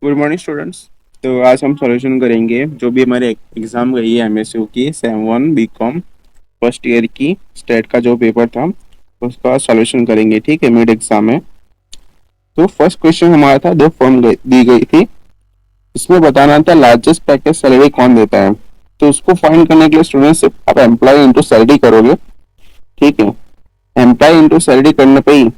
Good morning students. तो आज हम सॉल्यूशन करेंगे जो भी हमारे एग्जाम गई है एमएसयू की sem one BCom first year की स्टेट का जो पेपर था उसका सॉल्यूशन करेंगे। ठीक है, मिड एग्जाम है। तो फर्स्ट क्वेश्चन हमारा था, दो फॉर्म दी गई थी, इसमें बताना था लार्जेस्ट पैकेज सैलरी कौन देता है। तो उसको फाइंड करने के लिए स्टूडेंट्स आप एम्प्लॉय इंटू सैलरी करोगे। ठीक है, एम्प्लॉय इंटू सैलरी करने पे ही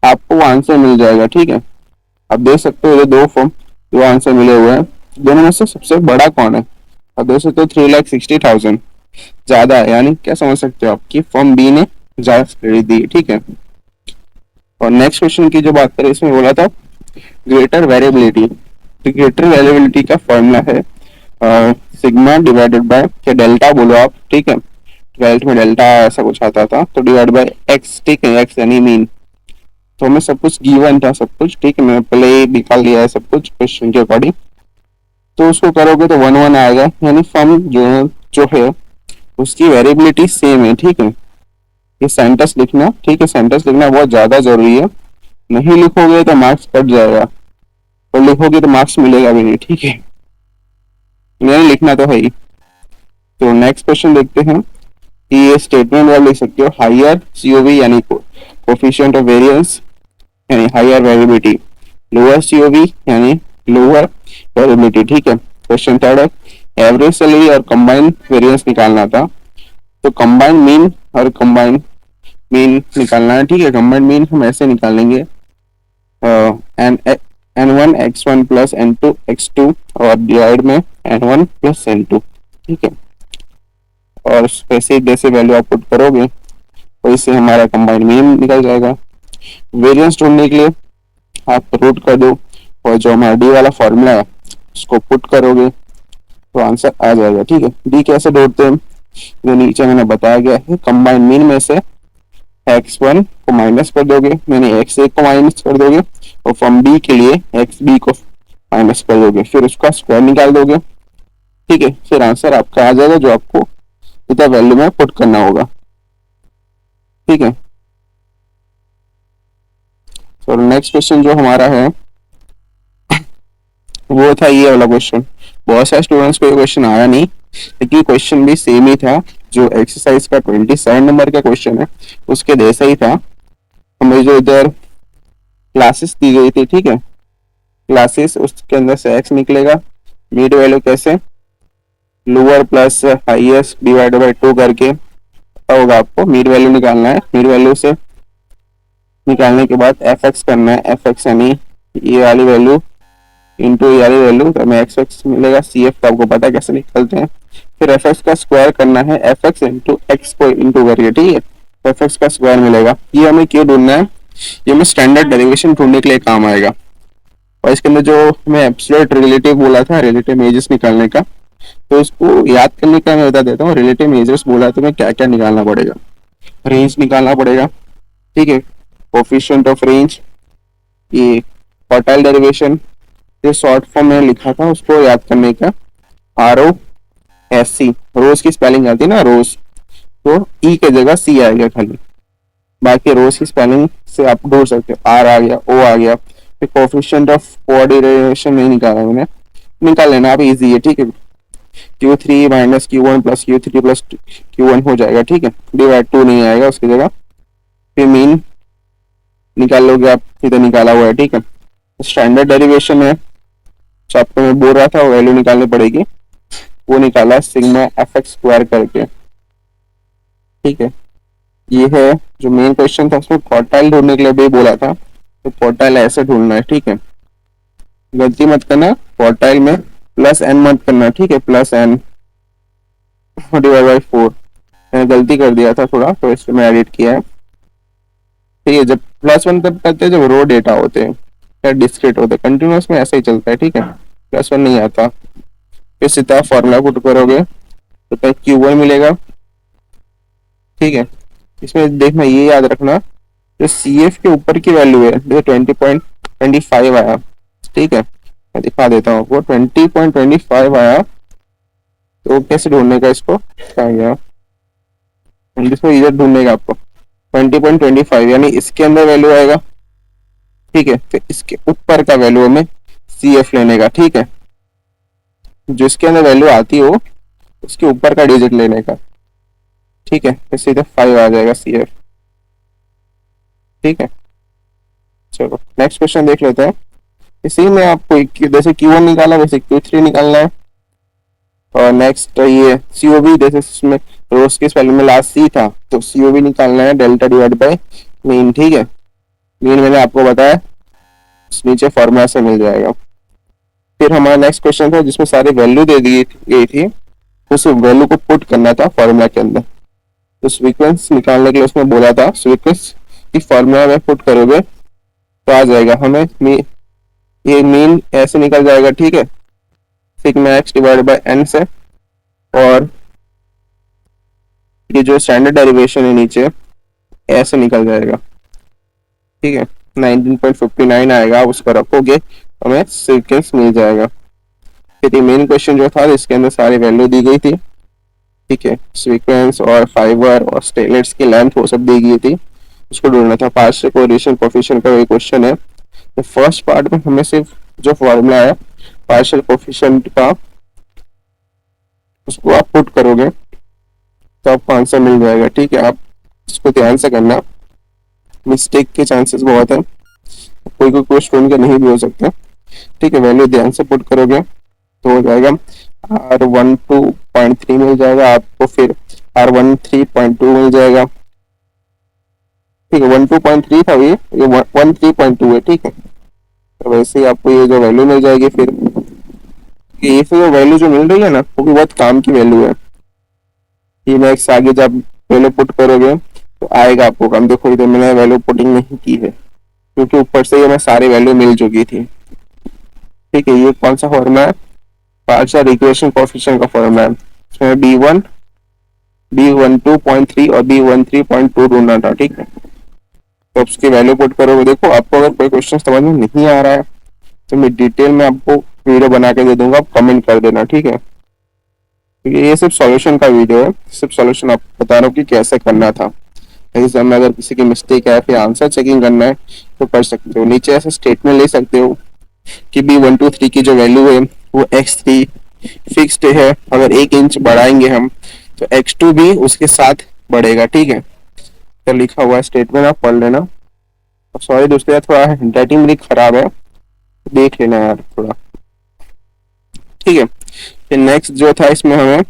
आपको आंसर मिल जाएगा। ठीक है, आप देख सकते हो ये दो फॉर्म जो आंसर मिले हुए हैं, दोनों में से सबसे बड़ा कौन है। आप देख सकते हो 3,60,000 ज्यादा है, यानी क्या समझ सकते हो आपकी फॉर्म बी ने ज्यादा सैलरी दी है। ठीक है, और नेक्स्ट क्वेश्चन की जो बात करें इसमें बोला था ग्रेटर वेरिएबिलिटी। तो ग्रेटर वेरिएबिलिटी का फॉर्मूला है सिग्मा डिवाइडेड बाय क्या डेल्टा बोलो आप। ठीक है, 12th में डेल्टा ऐसा कुछ आता था, तो डिवाइड बाय एक्स। ठीक है, एक्स यानी मीन। तो हमें सब कुछ गिवन था सब कुछ। ठीक है, मैंने पहले ही निकाल लिया है सब कुछ क्वेश्चन के अकॉर्डिंग। तो उसको करोगे तो 1 1 आएगा, यानी फॉर्म जो है उसकी वेरिएबिलिटी सेम है। ठीक है, ये सेंटेंस लिखना। ठीक है, सेंटेंस लिखना बहुत ज्यादा जरूरी है, नहीं लिखोगे तो मार्क्स कट जाएगा, और लिखोगे तो मार्क्स मिलेगा भी नहीं। ठीक है, नहीं लिखना तो है ही। तो नेक्स्ट क्वेश्चन देखते हैं कि ये स्टेटमेंट आप लिख सकते हो हायर सीओवी यानी कोफिशिएंट ऑफ वेरिएंस यानी हायर वेरिएबिलिटी, लोअर सीओवी यानी लोअर वेरिएबिलिटी। ठीक है, क्वेश्चन थर्ड है एवरेज सैलरी और कंबाइंड वेरिएंस निकालना था। तो कंबाइंड मीन और कंबाइंड मीन निकालना है। ठीक है, कंबाइंड मीन हम ऐसे निकालेंगे N N1 X1 plus N2 X2 और डिवाइड में N1 प्लस N2। ठीक है, और वैसे जैसे वैल्यू आप पुट करोगे तो इससे हमारा कंबाइंड मीन निकल जाएगा। वेरिएंस ढूंढने के लिए आप रूट कर दो, और जो हमारा डी वाला फॉर्मूला है उसको पुट करोगे तो आंसर आ जाएगा। ठीक है, डी कैसे ढूंढते हैं, जो नीचे मैंने बताया गया है। कंबाइंड मीन में से x1 को माइनस कर दोगे, यानी x1 को माइनस कर दोगे, और फ्रॉम b के लिए xb को माइनस कर दोगे, फिर उसका स्क्वायर निकाल दोगे। ठीक है, फिर आंसर आपका आ जाएगा जो आपको इतना वैल्यू में पुट करना होगा। ठीक है, तो नेक्स्ट क्वेश्चन जो हमारा है वो था ये वाला क्वेश्चन। बहुत सारे स्टूडेंट्स को ये क्वेश्चन आया नहीं, लेकिन क्वेश्चन भी सेम ही था। जो एक्सरसाइज का 27 नंबर का क्वेश्चन है उसके जैसा ही था। हमें जो इधर क्लासेस दी गई थी, ठीक है, क्लासेस उसके अंदर से एक्स निकलेगा। मिड वैल्यू कैसे, lower plus highest divide by 2 करके होगा। आपको मिड वैल्यू निकालना है। मिड वैल्यू से निकालने के बाद एफ एक्स करना है। एफ एक्स यानी ये वाली वैल्यू इंटू ये वाली वैल्यू, तो हमें एक्स एक्स मिलेगा। सी एफ तो आपको पता है कैसे निकलते हैं। फिर एफ एक्स का स्क्वायर करना है, एफ एक्स इंटू एक्स को इंटू करके। ठीक है, एफ एक्स का स्क्वायर मिलेगा। ये हमें क्यों ढूंढना है, ये हमें स्टैंडर्ड डेरिवेशन ढूंढने के लिए काम आएगा। और इसके अंदर जो हमें एब्सोल्यूट रिलेटिव बोला था, रिलेटिव मेजर्स निकालने का, तो उसको याद करने का मैं बता देता हूँ। रिलेटिव मेजर्स बोला तो मैं क्या क्या निकालना पड़ेगा। रेंज निकालना पड़ेगा। ठीक है, कोफिशिएंट ऑफ रेंज, ये क्वार्टाइल डेरिवेशन, ये शॉर्ट फॉर्म में लिखा था उसको याद करने का, ROSC, रोज की स्पेलिंग आती है ना रोज, तो ई के जगह सी आएगा खाली। बाकी रोज की स्पेलिंग से आप ढूंढ सकते हो, आर आ गया, ओ आ गया। फिर कोफिशिएंट ऑफ कोऑर्डिनेशन नहीं निकाला मैंने, निकाल लेना आप, इजी है। ठीक है, Q3 minus Q1 plus Q3 plus Q1 हो जाएगा। ठीक है, डिवाइड 2 नहीं आएगा उसकी जगह। फिर मीन निकाल लोगे आप, इधर निकाला हुआ है। ठीक है, स्टैंडर्ड डेरिवेशन है, आपको मैं बोल रहा था वैल्यू निकालनी पड़ेगी, वो निकाला सिग्मा एफ एक्स स्क्वायर करके। ठीक है, ये है जो मेन क्वेश्चन था, उसमें क्वार्टाइल ढूंढने के लिए भी बोला था, तो क्वार्टाइल ऐसे ढूंढना है। ठीक है, गलती मत करना, क्वार्टाइल में प्लस एन मत करना। ठीक है, प्लस एन डिवाइड बाई 4, मैंने गलती कर दिया था थोड़ा, तो इसलिए मैं एडिट किया है। ठीक है, जब +1 तब करते हैं जब रो डेटा होते हैं या डिस्क्रीट होते हैं, कंटिन्यूस में ऐसा ही चलता है। ठीक है, +1 नहीं आता। फिर सीधा फॉर्मूला पुट करोगे तो Q1 मिलेगा। ठीक है, इसमें देखना, ये याद रखना, जो सी एफ के ऊपर की वैल्यू है जो 20.25 आया। ठीक है, मैं दिखा देता हूँ आपको, 20.25 आया। तो कैसे ढूंढने का इसको, क्या गया, इसको इधर ढूंढने का आपको 20.25, यानी इसके अंदर वैल्यू आएगा। ठीक है, फिर इसके ऊपर का वैल्यू हमें सी एफ लेने का, ठीक है। जिसके अंदर वैल्यू आती हो उसके ऊपर का डिजिट लेने का, ठीक है। तो सीधे 5 आ जाएगा सी एफ, ठीक है। चलो नेक्स्ट क्वेश्चन देख लेते हैं। इसी में आपको जैसे Q1 निकाला वैसे Q3 निकालना है। और नेक्स्ट ये COV, जैसे इसमें रोज के स्पेलिंग में लास्ट सी था तो COV निकालना है, डेल्टा डिवाइड बाय मीन, ठीक है। मीन मैंने आपको बताया नीचे फॉर्मूला से मिल जाएगा। फिर हमारा नेक्स्ट क्वेश्चन था जिसमें सारी वैल्यू दे दी गई थी, उस वैल्यू को पुट करना था फॉर्मूला के अंदर। तो सीक्वेंस निकालने के लिए उसमें बोला था सीक्वेंस की फॉर्मूला में पुट करोगे तो आ जाएगा हमें ये मीन ऐसे निकल जाएगा, ठीक है, sigma X divide by N से। और ये जो स्टैंडर्ड डेरिवेशन है नीचे ऐसे निकल जाएगा, ठीक है। 19.59 आएगा, आप उसको रखोगे हमें सीक्वेंस मिल जाएगा। फिर ये मेन क्वेश्चन जो था इसके अंदर सारी वैल्यू दी गई थी, ठीक है। सीक्वेंस और फाइबर और स्टेलेट्स की लेंथ वो सब दी गई थी, उसको ढूंढना था। पार्शियल कोरिलेशन कोएफिशिएंट का वही क्वेश्चन है। तो फर्स्ट पार्ट में हमें सिर्फ जो फॉर्मूला है पार्शियल कोएफिशिएंट का उसको आप पुट करोगे तो आपको आंसर मिल जाएगा, ठीक है। आप इसको ध्यान से करना, मिस्टेक के चांसेस बहुत है, कोई कोई क्वेश्चन ढूंढ के नहीं भी हो सकता, ठीक है। वैल्यू ध्यान से पुट करोगे तो हो जाएगा R12.3 मिल जाएगा आपको, फिर R13.2 मिल जाएगा, ठीक है। 12.3 था ये 13.2 है, ठीक है। तो वैसे ही आपको ये जो वैल्यू मिल जाएगी, फिर ये से जो वैल्यू जो मिल रही है ना वो भी बहुत काम की वैल्यू है। ये नेक्स्ट आगे जब वैल्यू पुट करोगे तो आएगा आपको काम। देखो इधर मैंने वैल्यू पुटिंग नहीं की है क्योंकि ऊपर से हमें सारी वैल्यू मिल चुकी थी, ठीक है। ये कौन सा फॉर्मूला है, पार्शियल इक्वेशन कोएफिशिएंट का फॉर्मूला है। इसमें B1 B12.3 और B13.2 ढूंढना था, ठीक है। तो उसकी वैल्यू पुट करोगे। देखो आपको अगर कोई क्वेश्चन समझ में नहीं आ रहा है तो मैं डिटेल में आपको वीडियो बना के दे दूंगा, आप कमेंट कर देना, ठीक है। ये सिर्फ सॉल्यूशन का वीडियो है, सिर्फ सॉल्यूशन आपको बता रहा हूँ कि कैसे करना था। एग्जाम में अगर किसी की मिस्टेक है फिर आंसर चेकिंग करना है तो कर सकते हो। नीचे ऐसे स्टेटमेंट ले सकते हो कि B123 की जो वैल्यू है वो X3 फिक्स्ड है, अगर 1 इंच बढ़ाएंगे हम तो X2 भी उसके साथ बढ़ेगा, ठीक है। तो लिखा हुआ है स्टेटमेंट, आप पढ़ लेना। सॉरी दोस्तों यार थोड़ा हैंडराइटिंग मेरी खराब है, देख लेना यार थोड़ा, ठीक है। फिर नेक्स्ट जो था इसमें हमें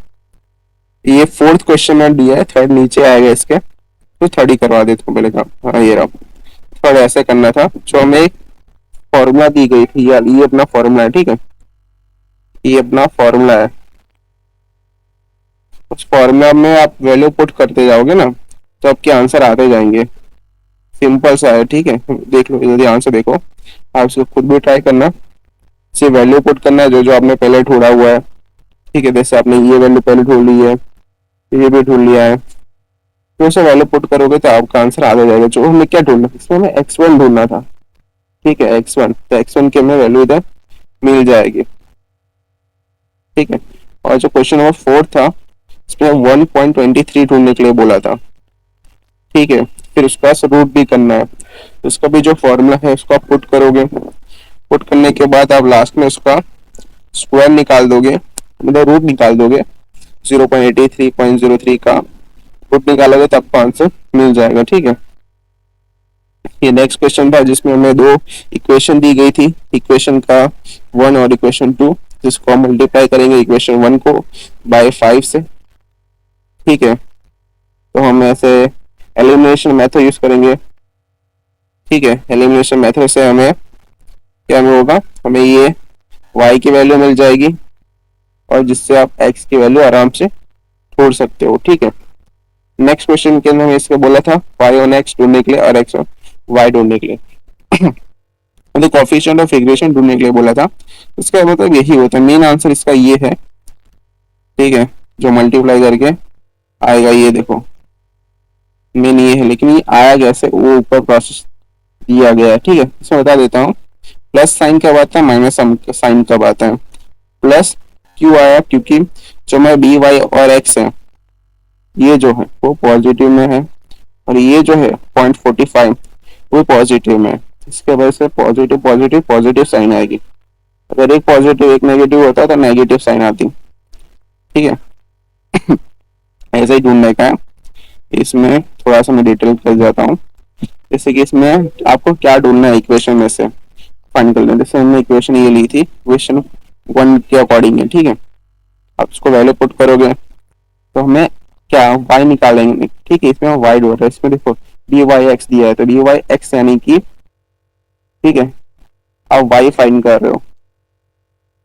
ये फोर्थ क्वेश्चन में दिया है, थर्ड नीचे आएगा इसके, तो थर्ड ही करवा देता हूँ पहले काम। हाँ ये रहा, थर्ड ऐसे करना था। जो हमें एक फॉर्मूला दी गई थी यार, ये अपना फॉर्मूला है, ठीक है। ये अपना फॉर्मूला है, उस फॉर्मूला में आप वैल्यू पुट करते जाओगे ना तो आपके आंसर आते जाएंगे। सिंपल सा है, ठीक है। देख लो इधर ध्यान से देखो, आप इसको खुद भी ट्राई करना। सिर्फ वैल्यू पुट करना है जो जो आपने पहले ढूंढा हुआ है, ठीक है। जैसे आपने ये वैल्यू पहले ढूंढ ली है, ये भी ढूंढ लिया है, तो उसे वैल्यू पुट करोगे तो आपका आंसर आ जाएगा। जो हमें क्या ढूंढना था, इसमें हमें X1 ढूंढना था, ठीक है। X1 तो X1 की हमें वैल्यू इधर मिल जाएगी, ठीक है। और जो क्वेश्चन नंबर 4 था इसमें 1.23 ढूंढने के लिए बोला था, ठीक है। फिर उसका रूट भी करना है, तो उसका भी जो फॉर्मूला है उसको आप पुट करोगे। पुट करने के बाद आप लास्ट में उसका स्क्वायर निकाल दोगे, मतलब रूट निकाल दोगे। 0.83.03 का रूट निकालोगे तो आपको आंसर मिल जाएगा, ठीक है। ये नेक्स्ट क्वेश्चन था जिसमें हमें दो इक्वेशन दी गई थी, इक्वेशन का 1 और इक्वेशन 2, जिसको हम मल्टीप्लाई करेंगे इक्वेशन 1 को बाय 5 से, ठीक है। तो हम ऐसे एलिमिनेशन मेथड यूज करेंगे, ठीक है। एलिमिनेशन मेथड से हमें क्या होगा, हमें ये y की वैल्यू मिल जाएगी और जिससे आप x की वैल्यू आराम से ढूंढ सकते हो, ठीक है। नेक्स्ट क्वेश्चन के अंदर हमें इसको बोला था y on x ढूंढने के लिए और x on y ढूंढने के लिए तो कोएफिशिएंट ऑफ रिग्रेशन ढूंढने के लिए बोला था। इसका मतलब यही होता है, मेन आंसर इसका ये है, ठीक है। जो मल्टीप्लाई करके आएगा, ये देखो मेन ये है, लेकिन ये आया कैसे वो ऊपर प्रोसेस दिया गया है, ठीक है। इसमें बता देता हूँ, प्लस साइन कब आता है, माइनस साइन कब आता है। प्लस क्यों आया, क्योंकि जो मैं बी वाई और एक्स है ये जो है वो पॉजिटिव में है और ये जो है 0.45 वो पॉजिटिव में है। इसके वजह से पॉजिटिव पॉजिटिव पॉजिटिव साइन आएगी। अगर एक पॉजिटिव एक नेगेटिव होता तो नेगेटिव साइन आती। ठीक है, ऐसा ही ढूंढने का है। इसमें थोड़ा सा मैं डिटेल कर जाता हूँ। जैसे कि इसमें आपको क्या ढूंढना है इक्वेशन में से, फाइंड कर लें। जैसे हमने इक्वेशन ये ली थी इक्वेशन 1 के अकॉर्डिंग है, ठीक है। आप उसको वैल्यू पुट करोगे तो हमें क्या y निकालेंगे, ठीक है। इसमें y हो रहा है, इसमें देखो डी वाई एक्स दिया है, तो डी वाई एक्स यानी कि, ठीक है, आप y फाइंड कर रहे हो,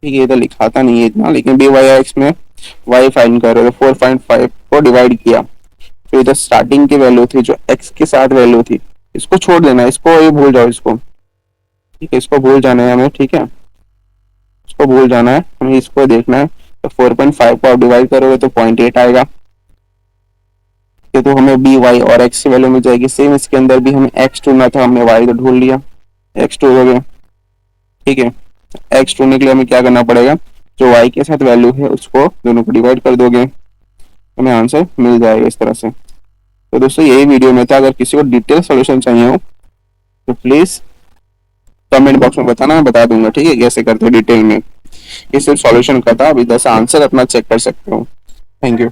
ठीक है। ये तो लिखाता नहीं है इतना, लेकिन डी वाई एक्स में y फाइंड कर रहे हो। 4.5 को डिवाइड किया, तो इधर स्टार्टिंग की वैल्यू थी जो x के साथ वैल्यू थी, इसको छोड़ देना, इसको ये भूल जाओ, इसको, ठीक है, इसको भूल जाना है हमें, ठीक है, इसको भूल जाना है हमें, इसको देखना है। तो 4.5 को आप डिवाइड करोगे तो 0.8 आएगा, ये तो हमें बी वाई और एक्स की वैल्यू मिल जाएगी। सेम इसके अंदर भी हमें एक्स ढूंढना था, हमने वाई तो ढूंढ लिया, एक्स टू हो गया, ठीक है। एक्स ढूंढने के लिए हमें क्या करना पड़ेगा, जो वाई के साथ वैल्यू है उसको दोनों को डिवाइड कर दोगे, हमें आंसर मिल जाएगा इस तरह से। तो दोस्तों यही वीडियो में था, अगर किसी को डिटेल सॉल्यूशन चाहिए हो तो प्लीज कमेंट बॉक्स में बताना, मैं बता दूंगा, ठीक है, कैसे करते हो डिटेल में। ये सिर्फ सॉल्यूशन का था, अभी 10 आंसर अपना चेक कर सकते हो। Thank you.